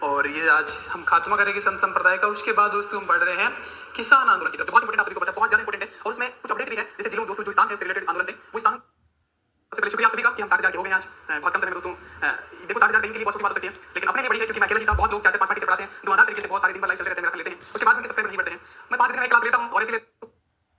और ये आज हम खात्मा करेंगे संत संप्रदाय का। उसके बाद दोस्तों हम पढ़ रहे हैं किसान आंदोलन की तरफ। बहुत इंपॉर्टेंट, आप सभी को पता है, बहुत ज्यादा इंपॉर्टेंट है और उसमें कुछ अपडेट भी है। जैसे जिलों दोस्तों जो स्थान है उससे रिलेटेड आंदोलन से वो स्थान। सबसे पहले शुक्रिया आप सभी का कि हम 60,000 के हो गए आज बहुत कम समय में दोस्तों। देखो 60,000 कहीं के लिए बहुत छोटी बात हो सकती है, लेकिन अपने लिए बड़ी है क्योंकि मैं अकेला ही था। बहुत लोग 4-5 टीचर पढ़ाते हैं, दुआना तरीके से बहुत सारे दिन भर लाइव चलते रहते हैं, मेरा लेते हैं। उसके बाद उनके सब्सक्राइबर नहीं बढ़ते हैं। मैं 5 दिन में क्लास लेता हूं और इसलिए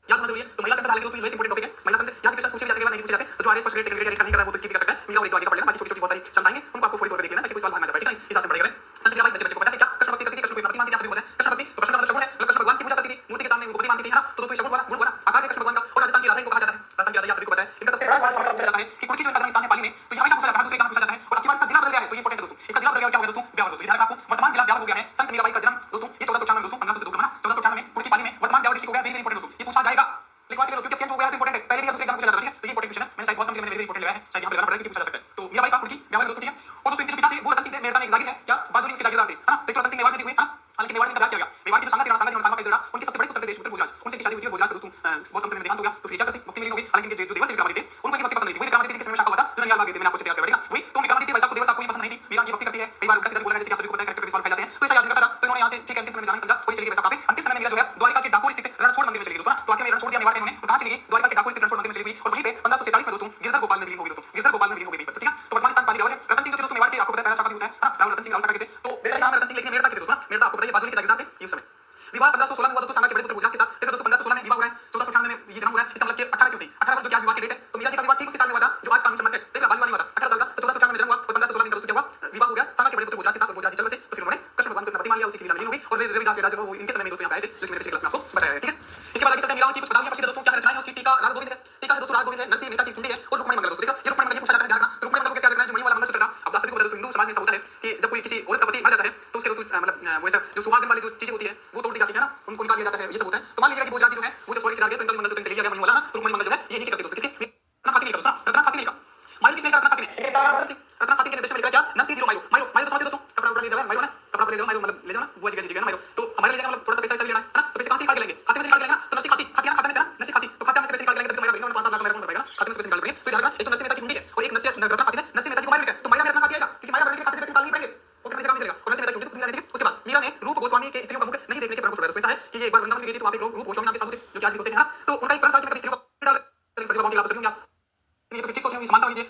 याद होना जरूरी है। तो महिला संघ डालेंगे दोस्तों, ये इंपॉर्टेंट टॉपिक है। महिला संघ यहाँ से कुछ पूछे भी जाते हैं, नहीं पूछे जाते तो जो RS first grade second grade नहीं कर रहा है वो तो इसकी भी कर सकता है। मिला और एक आगे का पढ़ लेना, बाकी छोटी-छोटी बहुत सारी क्षमताएं हैं उनको आपको थोड़ी तौर पे देख लेना ताकि कोई सवाल भाग ना जाए, ठीक है। इस हिसाब से पढ़ेगा। संत मीराबाई बच्चे को पता है क्या कृष्ण भक्ति करती थी, कृष्ण को भक्ति मानती थी, आप सभी को पता है। कृष्ण भक्ति तो कृष्ण का मतलब शगुन है, कृष्ण भगवान की पूजा करती थी, मूर्ति के सामने उनको भक्ति मानती थी, है ना। तो दोस्तों शगुन वाला गुण वाला आकार है कृष्ण भगवान का। और राजस्थान की राधा इनको कहा जाता है, राजस्थान की राधा आप सभी को पता है। इनका सबसे बड़ा सवाल हमेशा पूछा जाता है कि कुर्की जो इनका जन्मस्थान है पाली में, तो ये हमेशा पूछा जाता है, दूसरे एग्जाम में पूछा जाता है। और अब की बार इसका जिला बदल गया है, तो ये इंपॉर्टेंट है दोस्तों। इसका जिला बदल गया, क्या हो गया दोस्तों? ब्यावर दोस्तों। ध्यान रखना आपको, वर्तमान जिला ब्यावर हो गया है। संत मीराबाई का जन्म दोस्तों ये 1498 दोस्तों, 1500 से दूर करना 1498 में कुर्की पाली में वर्तमान ब्यावर डिस्ट्रिक्ट हो गया। वेरी इंपॉर्टेंट दोस्तों, ये पूछा जाएगा। लिखवा के लो क्योंकि चेंज हो गया है तो इंपॉर्टेंट है। पहले भी दूसरे एग्जाम में पूछा जाता है, तो ये इंपॉर्टेंट क्वेश्चन है। मैंने शायद बहुत कम मैंने वेरी इंपॉर्टेंट लगाया है, शायद यहां पे लगाना पड़ेगा क्योंकि पूछा जा सकता है। तो मीराबाई का कुर्की ब्यावर दोस्तों, ठीक है। और दोस्तों इनके जो पिता थे वो रतन सिंह थे, मेरठ में एक जागीर है क्या बाजूरी उसके जागीरदार थे, है ना। तो रतन सिंह मेवाड़ में भी हुए, है ना। हालांकि मेवाड़ में इनका ब्याह किया गया। मेवाड़ की जो संगत है संगत खानवा का इधर उनके सबसे बड़े पुत्र देश उत्तर भोजराज, उनसे की शादी हुई थी। भोजराज दोस्तों बहुत कम समय में देहांत हो गया, तो फिर क्या करते मुक्ति मिली हो गई। हालांकि इनके जो देवर थे विक्रमादित्य, उनको इनकी भक्ति पसंद नहीं थी। वो विक्रमादित्य के समय में शाखा हुआ था जो ननिहाल भाग गए थे। मैंने आपको चेक कर दिया वही। तो विक्रमादित्य भाई साहब को देवर साहब को पसंद नहीं थी, मीरा की भक्ति करती है। कई बार उल्टा सीधा बोला, जैसे आप सभी को पता है कैरेक्टर पे सवाल खाए जाते हैं, तो ऐसा याद नहीं करता था। तो इन्होंने यहाँ से ठीक है अंतिम समय में जाना समझा, कोई चली गई। वैसा अंतिम समय में मीरा जो है द्वारिका के डाकोर स्थित रणछोड़ मंदिर में चली गई दोस्तों। तो आखिर में रणछोड़ दिया मेवाड़ में उन्होंने, तो कहां चली गई? द्वारिका के डाकोर स्थित रणछोड़ मंदिर में चली गई। और वहीं पे 1547 में दोस्तों गिरधर गोपाल में विलीन हो गई दोस्तों। गिरधर गोपाल में विलीन हो गई, ठीक है। तो वर्तमान स्थान पाली ब्यावर है। रतन सिंह जो थे दोस्तों मेवाड़ के, आपको पता है पहला शाखा भी होता है, राहुल रतन सिंह राहुल शाखा के थे। तो वैसे नाम रतन सिंह लेकिन मेरठ के थे दोस्तों। मेरठ आपको पता है बाजूरी के जागीरदार थे ये उस समय। विवाह 1516 में हुआ दोस्तों सांगा के बड़े पुत्र गुजरात के साथ। देखो दोस्तों 1516 में विवाह हुआ है, 1498 में ये जन्म हुआ है। इसका मतलब कि 18 क्यों थी? 18 वर्ष जो कि आज विवाह की डेट है। तो मीरा जी का विवाह ठीक उसी साल में हुआ था जो आज कानून सम्मत है। देखो बाल विवाह नहीं हुआ था 18 साल का। तो 1498 में जन्म हुआ और 1516 में दोस्तों क्या हुआ? विवाह हो गया सांगा के बड़े पुत्र गुजरात के साथ। और गुजरात जन्म से तो फिर उन्होंने कृष्ण भगवान को अपना पति मान लिया, उसी की लीला हो गई। और रविदास के राजा वो इनके समय में दोस्तों यहाँ आए थे, जो कि मैंने पिछले क्लास में आपको बताया है, ठीक है। इसके बाद आगे चलते हैं मीरा की कुछ बदामियां प्रसिद्ध दोस्तों क्या रचनाएं हैं उसकी। टीका राग गोविंद है, टीका है दोस्तों राग गोविंद है। नरसिंह मेहता की कुंडी है और रुक्मणी मंगल दोस्तों। देखो ये रुक्मणी मंगल पूछा जाता है, ध्यान रखना। रुक्मणी मंगल को कैसे याद रखना है? जो मणि वाला मंगलसूत्र था। अब आप सभी को बता दो हिंदू समाज में ऐसा होता है कि जब कोई किसी औरत का पति मर जाता है तो उसके दोस्तों मतलब वैसे जो सुहागन वाली जो चीजें होती है वो तोड़ दी जाती है ना, उनको निकाल दिया जाता है, ये सब होता है। तो मान लीजिए कि भोजराज जी जो है वो जब सॉरी चिरा गए तो इनका मंगलसूत्र चले गया मणि वाला, रुक्मणी मंगल जो है ये नहीं करते दोस्तों। किसी रत्ना खाती नहीं करता, रत्ना खाती नहीं का मायू किसने रत्ना खाती ने रत्ना खाती के निर्देश में निकला क्या? नरसिंह जीरो मायू। मायू मायू तो समझते दोस्तों, कपड़ा उपड़ा ले जाओ मायू ना, कपड़ा ले जाओ मायू मतलब ले जाओ ना, वो जगह दीजिएगा ना मायू। तो हमारे ले जाना मतलब थोड़ा सा पैसा ऐसा लेना है ना। तो पैसे कहां से निकाल के लेंगे? खाते में से निकाल के लेंगे ना। तो नरसिंह खाती खाती ना, खाते में से ना नरसिंह खाती, तो खाते में से पैसे निकाल के लेंगे तो मेरा 5-7 लाख मेरा कौन भरेगा? खाते में से पैसे निकाल लेंगे। तो ध्यान रखना एक तो नरसिंह मेहता की कुंडी है और एक नरसिंह रत्ना खाती है। नरसिंह मेहता जी को मायू मिलता है तो मायू रत्ना खाती आएगा क्योंकि मायू रत्ना खाते से पैसे निकाल नहीं पाएंगे, वो पैसे काम नहीं चलेगा। और नरसिंह मेहता की कुंडी तो कुंडी रहती है। उसके बाद मीरा ने रूप गोस्वामी के स्त्रियों का मुख नहीं देखने के परम कुछ है। तो ऐसा है कि ये एक बार वृंदावन में गई थी तो वहां पे लोग रूप गोस्वामी नाम के साधु थे जो कि आज भी होते हैं ना। तो उनका एक परम था कि स्त्रियों का डाल प्रतिभा की लाभ से लूंगा। ये तो ठीक सोच रहे हो, समानता होनी चाहिए।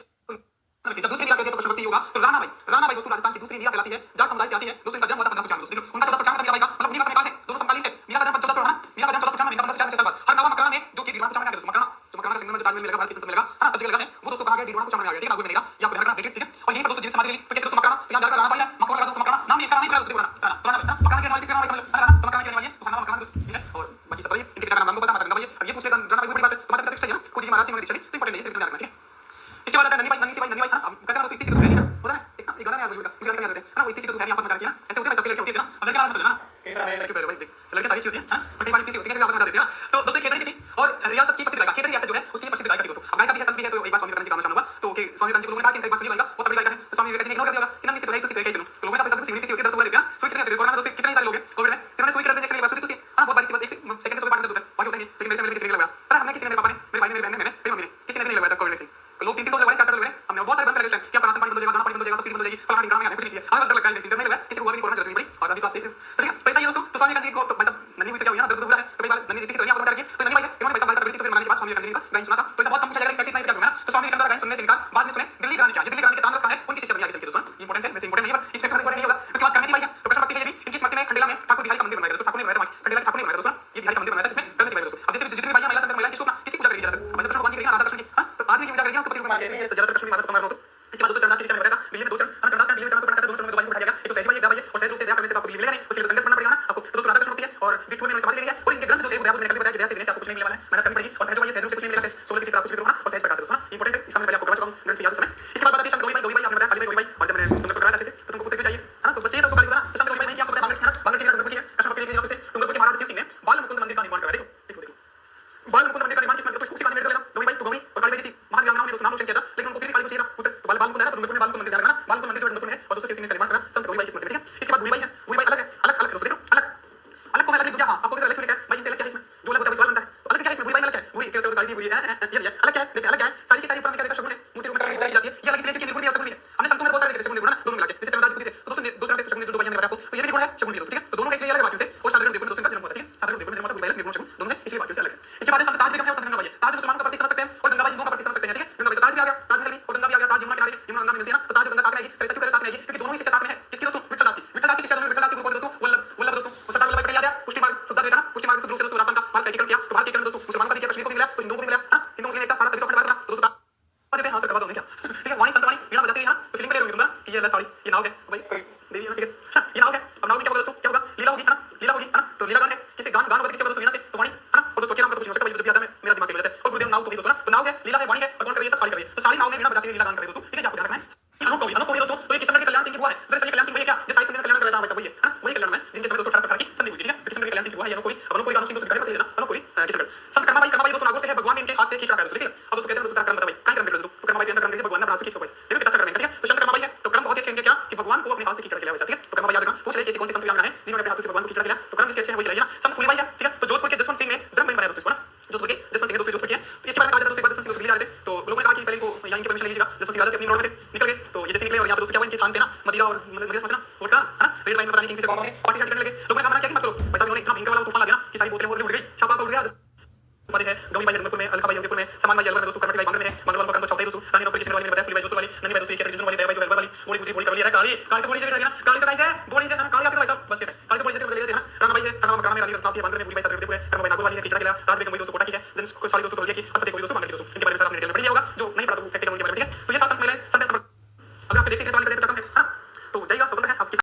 जब दूसरी मीरा कहते हैं तो कृष्ण भक्ति होगा। तो राणा बाई दोस्तों राजस्थान की दूसरी मीरा कहलाती है, जाट समुदाय से आती है दोस्तों। इनका जन्म हुआ था 1595 दोस्तों। उनका 1498 मीरा बाई का मतलब उन्हीं का समय काल है, दोनों समकालीन थे। मीरा का जन्म 1400 है ना, मीरा का जन्म 1498 इनका 1596 बाद हर गांव मकराना में जो कि डीडवाना को चावल में आ गया दोस्तों। मकराना जो मकराना का सिंगल में जो ताजमहल मिलेगा भारत की संसद में मिलेगा, है ना, सब जगह लगा है वो दोस्तों कहां गया? डीडवाना को चावल में आ गया, ठीक है। नागपुर में मिलेगा, ये आपको ध्यान रखना, ठीक है। और यहीं पर दोस्तों जिस समाधि मिली तो कैसे दोस्तों मकराना, तो यहां जाकर राणा पाई है, मकराना लगा दोस्तों। मकराना नाम नहीं इसका नाम नहीं दोस्तों, पुराना मकराना के नाम किसके नाम है समझ लो, है ना। तो मकराना के नाम है तो खाना मकराना दोस्तों, ठीक है। और बाकी सब इनके पिता का नाम पता माता गंगा भाई। अब ये पूछ लेगा राणा भाई बड़ी बात है, तुम्हारे पिता किसका है ना, खुद जी महाराज सिंह ने दीक्षा दी, तो इंपॉर्टेंट है, इसे ध्यान रखना, ठीक है। इसके बाद आता है नन्ही बाई, नन्ही सी बाई, नन्ही बाई, हां कहते हैं दोस्तों इतनी सी तो है नहीं ना, होता है एक गाना याद होगा मुझे गाना याद है ना, वो इतनी सी तो है नहीं, यहां पर मजा आती है ना, ऐसे होते हैं सबके लड़के होती है ना। अब लड़के का मतलब ना कैसा है सबके पैर भाई देख लड़के सारी चीज होती है ना, बट बात इतनी सी होती है कि आप मजा देते हैं। तो दोस्तों खेतरी थी और रियासत की प्रसिद्ध गायिका, खेतरी रियासत जो है उसकी प्रसिद्ध गायिका थी दोस्तों। अब गायिका भी है संत भी है, तो एक बार स्वामी विवेकानंद जी का नाम हुआ तो कि स्वामी विवेकानंद जी को लोगों ने कहा कि एक बार सुनी गायिका बहुत बड़ी गायिका है, तो स्वामी विवेकानंद जी ने इग्नोर कर दिया होगा, इन्होंने से तो है तो से सुनो। तो लोगों ने कहा सब सिंगल किसी होती है तो बोल दिया सुई कितने कोरोना दोस्तों कितने सारे लोग हैं कोविड में जिन्होंने सुई करने के लिए सुई तो हां बहुत बारी सी बस 1 सेकंड से बात करते होते बाकी होता है, लेकिन मेरे किसी ने लगा पर हमने किसी ने मेरे पापा ने मेरे भाई ने मेरे बहन ने मैंने मेरी मम्मी ने किसी ने नहीं लगाया था कोविड वैक्सीन। तो लोग 3-3 डोज लगवाए 4-4 लगवाए, हमने बहुत सारे बंद कर दिए क्या राशन पानी बंद हो जाएगा, दाना पानी बंद हो जाएगा, सब्सिडी बंद हो जाएगी, फलाना ढिकाना में कुछ नहीं चाहिए, हमें डर लगा है वैक्सीन नहीं लगाया, किसी को हुआ भी कोरोना जरूरत नहीं पड़ी। और अभी तो आप देख रहे हो, ठीक है। पैसा ये दोस्तों तो स्वामी विवेकानंद जी को तो मतलब नन्ही हुई तो क्या हुई ना, दर्द बुरा है तो कई बार नन्ही इतनी सी तो नहीं आपको बता रही है, तो नन्ही भाई इन्होंने पैसा बात कर दी तो फिर मानने के बाद स्वामी विवेकानंद जी का गायन सुना था। तो ऐसा बहुत कम पूछा जाएगा कि कितना क्या करना है, तो स्वामी विवेकानंद का गायन सुनने से इनकार बाद में सुने दिल्ली गाने क्या, ये दिल्ली गाने के तानरस का है उनकी शिष्य बनी आगे चल के दोस्तों। इंपॉर्टेंट है, वैसे इंपॉर्टेंट नहीं है पर इसमें इंपॉर्टेंट नहीं होगा। उसके बाद करने की बाई है तो कृष्ण भक्ति के लिए भी इनकी स्मृति में खंडेला में ठाकुर बिहारी का मंदिर बनाया दोस्तों, ठाकुर ने बनाया था, खंडेला ठाकुर ने बनाया दोस्तों, ये बिहारी का मंदिर बनाया था, इसमें करने की बाई दोस्तों। अब जैसे जितनी भी बाई महिला संत महिला की शोभा किसी पूजा करेगी ज्यादातर, अब कृष्ण भगवान की करेगी राधा कृष्ण की, हां तो आदमी की पूजा करेगी उसको पति को मान के ज्यादातर कृष्ण की मानता तुम्हारा हो। इसके बाद दोस्तों चरणास की शिक्षा में बताया था दिल्ली में 2 चरण, चरणास का दिल्ली में चरण तो पढ़ना चाहते दोनों चरण में 2 बाई को बैठा जाएगा, एक तो सहज बाई एक बाई और सहज रूप से ध्यान करने से आपको दिल्ली मिलेगा नहीं, उसके लिए संघर्ष करना पड़ेगा ना आपको। तो दोस्तों राधा कृष्ण होती है और बिट्ठू ने समाधि ले लिया और इनके ग्रंथ जो थे वो मैंने कभी बताया कि दया से देने से आपको कुछ नहीं मिलने वाला है, मेहनत करनी पड़ेगी। और सहज बाई सहज रूप से कुछ नहीं मिलेगा, 16 की आपको कुछ भी करना और सहज प्रकाश से दोस्तों इंपॉर्टेंट है, इसमें पहले आपको करवा चुका हूं ग्रंथ याद समय। इसके बाद बताते हैं शाम दो बाई आपने बताया खाली बाई और जब मैंने तुमको कराया था तो तुमको पुत्र चाहिए है ना, तो बच्चे तो खाली बना तो शाम दो बाई नहीं आपको बताया बांग्लादेश है ना, बांग्लादेश की कृष्ण के लिए आपसे तुमको के महाराज शिव सिंह ने बाल मुकुंद मंदिर का निर्माण करवाया। देखो बाल मुकुंद मंदिर का निर्माण किसने, तो उसी का निर्माण करेगा गौरी बाई। तो गौरी और काली बाई जैसी महान में दोस्तों नाम रोशन किया था, लेकिन उनको फिर भी काली को चाहिए था पुत्र, तो बाल मुकुंद है ना, तो तुमको बाल मुकुंद मंदिर जाना बाल मुकुंद मंदिर जो नंदपुर में है और दोस्तों शिव सिंह ने निर्माण करा संत गौरी बाई की स्मृति में, ठीक है। इसके बाद भूरी बाई है, भूरी बाई अलग है, अलग अलग दोस्तों देखो अलग अलग को मैं अलग दूंगा, हां आपको अलग क्यों है भाई, इनसे अलग क्या है इसमें जो अलग होता है सवाल बनता है, तो अलग क्या है इसमें, भूरी बाई अलग है, भूरी कैसे काली भूरी है ये अलग क्या है, देखिए अलग क्या है, सारी की सारी ऊपर में क्या देखा शगुन है मूर्ति रूप में कराई जाती है, ये अलग इसलिए क्योंकि निर्गुण भी शगुन है, हमने संतों में बहुत सारे शगुन निर्गुण दोनों मिला के जैसे चंद्रदास जी थे तो दोस्तों में 2 चरण थे शगुन जो 2 भाई ने बताया आपको, तो ये भी गुण है शकुन भी दोस्तों, ठीक है। तो दोनों का इसलिए अलग है बाकियों से, और साधारण देवगुण दोस्तों इनका जन्म हुआ था, ठीक है। साधारण देवगुण जन्म हुआ था, गुरु निर्गुण शकुन दोनों है, इसलिए बाकियों से अलग है। इसके बाद संत ताज बेगम है और संत गंगाबाई है। ताज मुसलमानों का प्रतीक समझ सकते हैं और गंगाबाई हिंदुओं का प्रतीक समझ सकते हैं, ठीक है। गंगाबाई तो ताज भी आ गया, ताज महल भी, और गंगा भी आ गया, ताज यमुना किनारे, यमुना गंगा में मिलती है ना, तो ताज गंगा साथ में आएगी, सरस्वती साथ में आएगी, क्योंकि दोनों ही शिष्य साथ में है। किसकी दोस्तों? विठ्ठल दास की। विठ्ठल दास की शिष्य दोनों, विठ्ठल दास की गुरु कौन है दोस्तों? वल्लभ, वल्लभ दोस्तों। और सरदार वल्लभ भाई पटेल याद है, पुष्टि मार्ग सुधार देता ना, पुष्टि मार्ग सुध रूप से दोस्तों राजस्थान का भारत का एकीकरण किया। तो भारत एकीकरण दोस्तों मुसलमानों का भी किया, कश्मीर को भी मिला, तो हिंदुओं को भी मिला, हां हिंदुओं के लिए एकता सारा तभी तो अखंड भारत बना। तो दोस्तों देते हैं, हां सर करवा दो नहीं क्या, ठीक है। वाणी संत वाणी वीणा बजाती है ना, तो फीलिंग पे ले लूंगी तुम ना कि ये सॉरी ये नाव है भाई देवी है, ठीक है। ये नाव है, अब नाव में क्या होगा दोस्तों? क्या होगा? लीला होगी, है ना, लीला होगी, है ना। तो लीला गान है, किसी गान गान होगा किसी होगा दोस्तों वीणा से, तो वाणी, है ना। और दोस्तों के नाम का कुछ नहीं हो सकता भाई, जो भी आता है मेरा दिमाग में रहता है। और गुरुदेव नाव को भी दोस्तों ना, तो नाव है, लीला है, वाणी है, और कौन कर रही है? सब साड़ी कर रही है। तो साड़ी नाव में वीणा बजाती हुई लीला गान कर रही है दोस्तों, ठीक है। आपको ध्यान रखना है। अनूप कवि दोस्तों, तो ये किशन के कल्याण सिंह की बुआ है। जैसे कल्याण सिंह भैया क्या, जो साई संधि में कल्याण कर रहा था वैसा वही है ना, वही कल्याण में जिनके समय दोस्तों 18 की संधि हुई थी, ठीक है। किशन के कल्याण सिंह की बुआ है अनूप कवि। अब अनूप कवि का अनूप सिंह दोस्तों दिखाई देना, अनूप कवि किशनगढ़। संत कर्माबाई, कर्माबाई दोस्तों नागौर से है, भगवान ने इनके हाथ से खींच रखा है दोस्तों, ठीक है। अब दोस्तों कहते हैं दोस्तों कर्म बता भाई, क्या कर्म कर दोस्तों? तो कर्माबाई के अंदर कर्म करके भगवान ने अपने हाथ से खींच को भाई, देखो कितना अच्छा कर्म है, ठीक है। तो संत कर्माबाई है, तो कर्म बहुत अच्छे इनके क्या कि भगवान को अपने हाथ से खींच रखा है वैसा, ठीक है। तो कर्माबाई याद रखना, पूछ ले कि कौन से संत विरांगना है जिन्होंने अपने हाथ से भगवान को खींच रखा है, तो कर्म किसके अच्छे हैं वही चलाइए ना। संत फूलीबाई है, ठीक है। तो जोधपुर के जसवंत सिंह ने ब्रह्मलिंग बनाया दोस्तों, जोधपुर के जसवंत सिंह दोस्तों, जोधपुर के। तो इस बारे में कहा जाता है दोस्तों, जसवंत सिंह दोस्तों दिल्ली आ रहे थे, तो लोगों ने कहा कि पहले इनको यहाँ इनकी परमिशन लीजिएगा। जसवंत सिंह राजा थे, अपनी रोड में थे, निकल गए। तो ये जैसे निकले और यहाँ पे दोस्तों क्या हुआ, इनके थान पे ना मदिरा और मदिरा समझना वोडका, है ना, रेड वाइन में पता नहीं किंग से कौन है, पार्टी करने लगे। लोगों ने कहा क्या कि मत करो भाई साहब, इन्होंने इतना भयंकर वाला तूफान ला दिया ना कि सारी बोतलें वोतलें उड़ गई, छापा उड़ गया। बात है गौरी भाई रंगपुर में, अलका भाई उदयपुर में, समान भाई अलवर में दोस्तों, कर्मठ भाई बांद्रा में है, मंगलवार को काम तो चौथा ही दोस्तों, रानी नौकरी किशन वाली ने बताया, फुली भाई जोधपुर वाली, नंदी भाई दोस्तों ये रिजन वाली, दया भाई जो अलवर वाली, बोली पूछी बोली कर लिया है, काली काली तो बोली जगह ना, काली तो काई जाए बोली जाए ना, काली आती तो भाई साहब बस ये है, काली तो बोली जगह ले लेते हैं ना। राणा भाई है, राणा मकान में रानी रत्नावती है, बांद्रा में, पूरी भाई साथ उदयपुर है, कर्म भाई नागौर वाली है, किचरा किला, राज बेगम भाई दोस्तों कोटा की है, जन को सारी दोस्तों तोलिया की, अब देखो दोस्तों मांगली दोस्तों, इनके बारे में सर आपने डिटेल में पढ़ लिया होगा, जो नहीं पढ़ा तो फैक्ट होगा, ठीक है। तो ये था संत मेले संत अगर आप देखते हैं